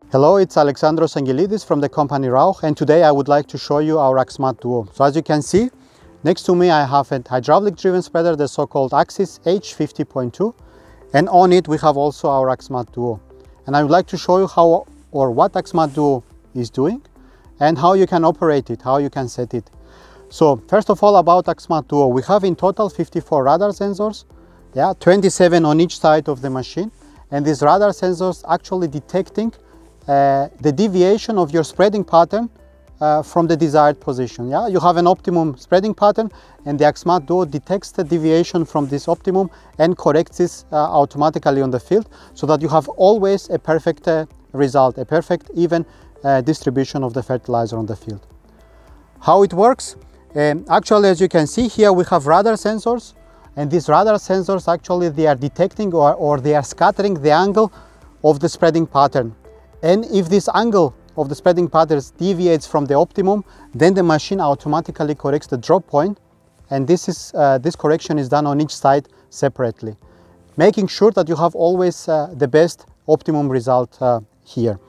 Hello, it's Alexandros Angelidis from the company RAUCH, and today I would like to show you our AXMAT Duo. So as you can see, next to me I have a hydraulic driven spreader, the so-called Axis H50.2, and on it we have also our AXMAT Duo. And I would like to show you how or what AXMAT Duo is doing and how you can operate it, how you can set it. So first of all, about AXMAT Duo, we have in total 54 radar sensors, 27 on each side of the machine, and these radar sensors actually detecting the deviation of your spreading pattern from the desired position. You have an optimum spreading pattern, and the AXMAT Duo detects the deviation from this optimum and corrects this automatically on the field, so that you have always a perfect result, a perfect even distribution of the fertilizer on the field. How it works? Actually, as you can see here, we have radar sensors, and these radar sensors actually they are detecting or they are scattering the angle of the spreading pattern. And if this angle of the spreading pattern deviates from the optimum, then the machine automatically corrects the drop point, and this correction is done on each side separately, making sure that you have always the best optimum result here.